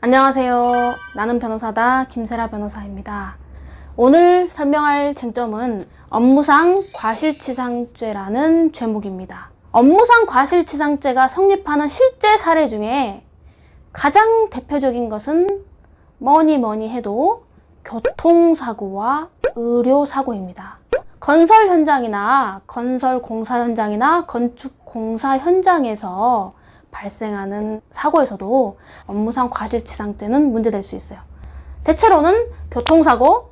안녕하세요. 나는 변호사다 김세라 변호사입니다. 오늘 설명할 쟁점은 업무상 과실치상죄라는 죄목입니다. 업무상 과실치상죄가 성립하는 실제 사례 중에 가장 대표적인 것은 뭐니 해도 교통사고와 의료사고입니다. 건설 현장이나 건설 공사 현장이나 건축 공사 현장에서 발생하는 사고에서도 업무상 과실치상죄는 문제될 수 있어요. 대체로는 교통사고,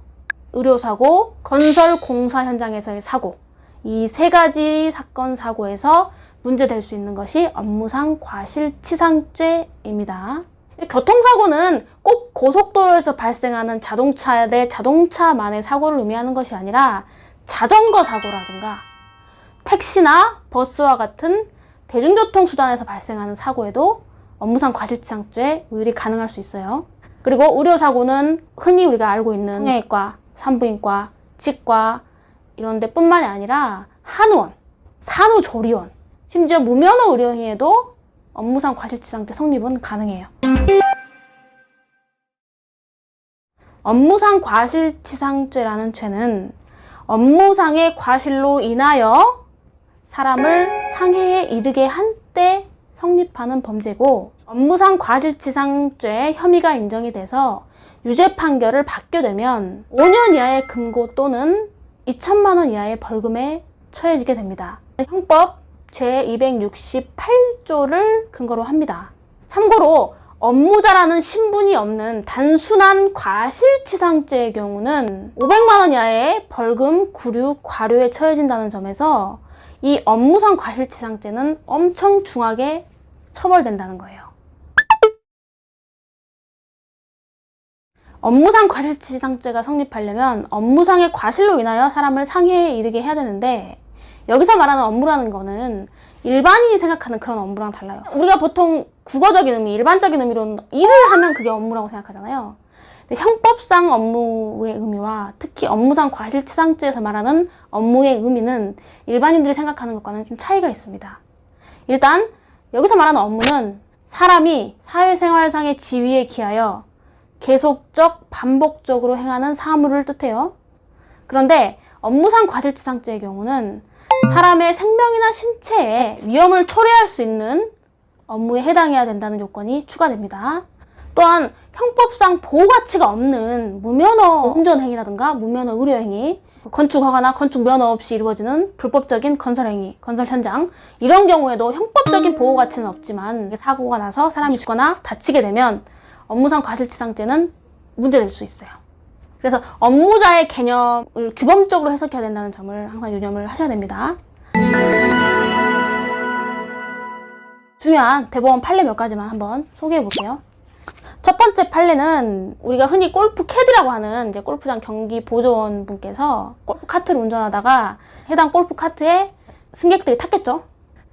의료사고, 건설 공사 현장에서의 사고, 이 세 가지 사건 사고에서 문제될 수 있는 것이 업무상 과실치상죄입니다. 교통사고는 꼭 고속도로에서 발생하는 자동차 대 자동차만의 사고를 의미하는 것이 아니라 자전거 사고라든가 택시나 버스와 같은 대중교통수단에서 발생하는 사고에도 업무상 과실치상죄 의율이 가능할 수 있어요. 그리고 의료사고는 흔히 우리가 알고 있는 성형외과, 산부인과, 치과 이런 데 뿐만이 아니라 한의원, 산후조리원, 심지어 무면허 의료행위에도 업무상 과실치상죄 성립은 가능해요. 업무상 과실치상죄라는 죄는 업무상의 과실로 인하여 사람을 상해에 이르게 한 때 성립하는 범죄고, 업무상 과실치상죄 혐의가 인정이 돼서 유죄 판결을 받게 되면 5년 이하의 금고 또는 2천만 원 이하의 벌금에 처해지게 됩니다. 형법 제268조를 근거로 합니다. 참고로 업무자라는 신분이 없는 단순한 과실치상죄의 경우는 500만 원 이하의 벌금, 구류, 과료에 처해진다는 점에서 이 업무상 과실치상죄는 엄청 중하게 처벌된다는 거예요. 업무상 과실치상죄가 성립하려면 업무상의 과실로 인하여 사람을 상해에 이르게 해야 되는데, 여기서 말하는 업무라는 거는 일반인이 생각하는 그런 업무랑 달라요. 우리가 보통 국어적인 의미, 일반적인 의미로는 일을 하면 그게 업무라고 생각하잖아요. 근데 형법상 업무의 의미와 특히 업무상 과실치상죄에서 말하는 업무의 의미는 일반인들이 생각하는 것과는 좀 차이가 있습니다. 일단 여기서 말하는 업무는 사람이 사회생활상의 지위에 기하여 계속적, 반복적으로 행하는 사무를 뜻해요. 그런데 업무상 과실치상죄의 경우는 사람의 생명이나 신체에 위험을 초래할 수 있는 업무에 해당해야 된다는 요건이 추가됩니다. 또한 형법상 보호가치가 없는 무면허 운전행위라든가 무면허 의료행위, 건축허가나 건축면허 없이 이루어지는 불법적인 건설행위, 건설 현장, 이런 경우에도 형법적인 보호가치는 없지만 사고가 나서 사람이 죽거나 다치게 되면 업무상 과실치상죄는 문제될 수 있어요. 그래서 업무자의 개념을 규범적으로 해석해야 된다는 점을 항상 유념을 하셔야 됩니다. 중요한 대법원 판례 몇 가지만 한번 소개해 볼게요. 첫 번째 판례는 우리가 흔히 골프 캐디라고 하는 이제 골프장 경기 보조원 분께서 골프 카트를 운전하다가 해당 골프 카트에 승객들이 탔겠죠.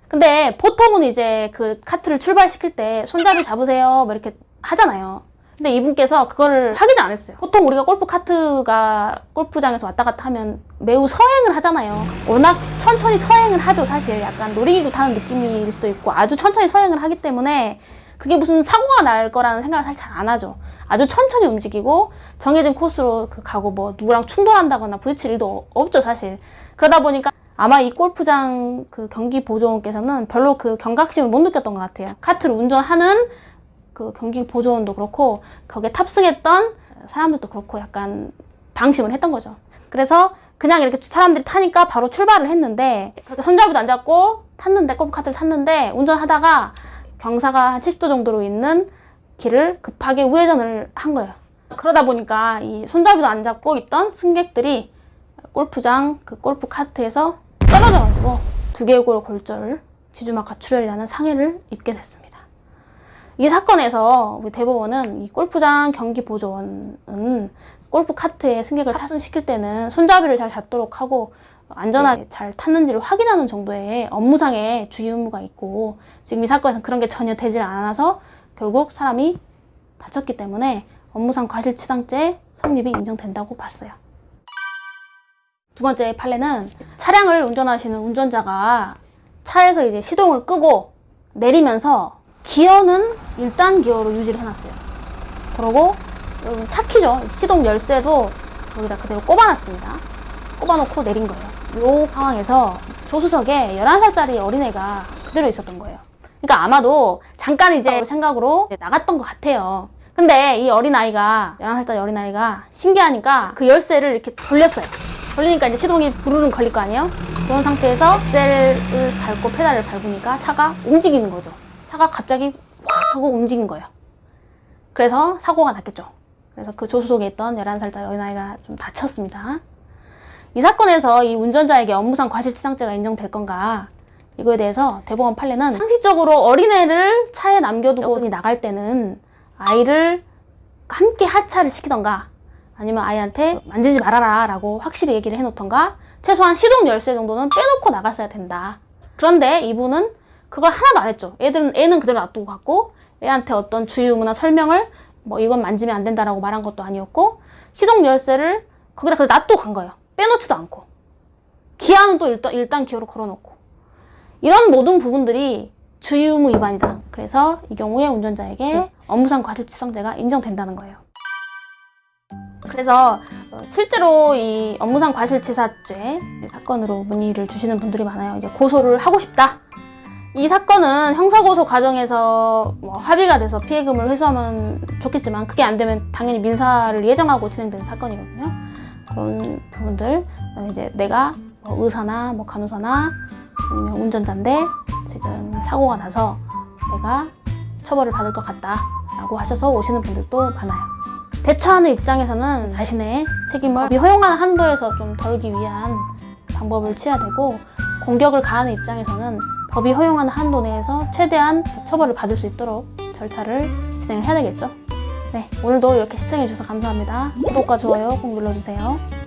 근데 보통은 이제 그 카트를 출발시킬 때 손잡이 잡으세요 뭐 이렇게 하잖아요. 근데 이분께서 그거를 확인을 안 했어요. 보통 우리가 골프 카트가 골프장에서 왔다 갔다 하면 매우 서행을 하잖아요. 워낙 천천히 서행을 하죠. 사실 약간 놀이기구 타는 느낌일 수도 있고 아주 천천히 서행을 하기 때문에 그게 무슨 사고가 날 거라는 생각을 사실 잘 안 하죠. 아주 천천히 움직이고 정해진 코스로 가고 뭐 누구랑 충돌한다거나 부딪힐 일도 없죠, 사실. 그러다 보니까 아마 이 골프장 그 경기 보조원께서는 별로 그 경각심을 못 느꼈던 것 같아요. 카트를 운전하는 그 경기 보조원도 그렇고 거기에 탑승했던 사람들도 그렇고 약간 방심을 했던 거죠. 그래서 그냥 이렇게 사람들이 타니까 바로 출발을 했는데, 그렇게 손잡이도 안 잡고 탔는데, 골프카트를 탔는데 운전하다가 경사가 한 70도 정도로 있는 길을 급하게 우회전을 한 거예요. 그러다 보니까 이 손잡이도 안 잡고 있던 승객들이 골프장 그 골프 카트에서 떨어져가지고 두개골 골절, 지주막 가출혈이라는 상해를 입게 됐습니다. 이 사건에서 우리 대법원은 이 골프장 경기 보조원은 골프 카트에 승객을 탑승시킬 때는 손잡이를 잘 잡도록 하고 안전하게 잘 탔는지를 확인하는 정도의 업무상의 주의 의무가 있고, 지금 이 사건에서는 그런 게 전혀 되질 않아서 결국 사람이 다쳤기 때문에 업무상 과실치상죄 성립이 인정된다고 봤어요. 두 번째 판례는 차량을 운전하시는 운전자가 차에서 이제 시동을 끄고 내리면서 기어는 1단 기어로 유지를 해놨어요. 그러고 여러분 차키죠. 시동 열쇠도 여기다 그대로 꼽아놨습니다. 꼽아놓고 내린 거예요. 이 상황에서 조수석에 11살짜리 어린애가 그대로 있었던 거예요. 그러니까 아마도 잠깐 이제 생각으로 나갔던 것 같아요. 근데 이 어린아이가 11살짜리 어린아이가 신기하니까 그 열쇠를 이렇게 돌렸어요. 돌리니까 이제 시동이 부르릉 걸릴 거 아니에요? 그런 상태에서 셀을 밟고 페달을 밟으니까 차가 움직이는 거죠. 차가 갑자기 확 하고 움직인 거예요. 그래서 사고가 났겠죠. 그래서 그 조수석에 있던 11살짜리 어린아이가 좀 다쳤습니다. 이 사건에서 이 운전자에게 업무상 과실치상죄가 인정될 건가? 이거에 대해서 대법원 판례는 상식적으로 어린애를 차에 남겨두고 나갈 때는 아이를 함께 하차를 시키던가 아니면 아이한테 만지지 말아라 라고 확실히 얘기를 해놓던가 최소한 시동 열쇠 정도는 빼놓고 나갔어야 된다. 그런데 이분은 그걸 하나도 안 했죠. 애는 그대로 놔두고 갔고 애한테 어떤 주의 의무나 설명을 뭐 이건 만지면 안 된다라고 말한 것도 아니었고 시동 열쇠를 거기다 그냥 놔두고 간 거예요. 빼놓지도 않고 기아는 또 일단 기어로 걸어놓고 이런 모든 부분들이 주의 의무 위반이다. 그래서 이 경우에 운전자에게 업무상 과실치상죄가 인정된다는 거예요. 그래서 실제로 이 업무상 과실치사죄 사건으로 문의를 주시는 분들이 많아요. 이제 고소를 하고 싶다. 이 사건은 형사고소 과정에서 뭐 합의가 돼서 피해금을 회수하면 좋겠지만 그게 안 되면 당연히 민사를 예정하고 진행되는 사건이거든요. 그런 부분들, 그다음에 이제 내가 뭐 의사나 뭐 간호사나 아니면 운전자인데 지금 사고가 나서 내가 처벌을 받을 것 같다라고 하셔서 오시는 분들도 많아요. 대처하는 입장에서는 자신의 책임을 허용하는 한도에서 좀 덜기 위한 방법을 취해야 되고 공격을 가하는 입장에서는 법이 허용하는 한도 내에서 최대한 처벌을 받을 수 있도록 절차를 진행을 해야 되겠죠. 네, 오늘도 이렇게 시청해주셔서 감사합니다. 구독과 좋아요 꼭 눌러주세요.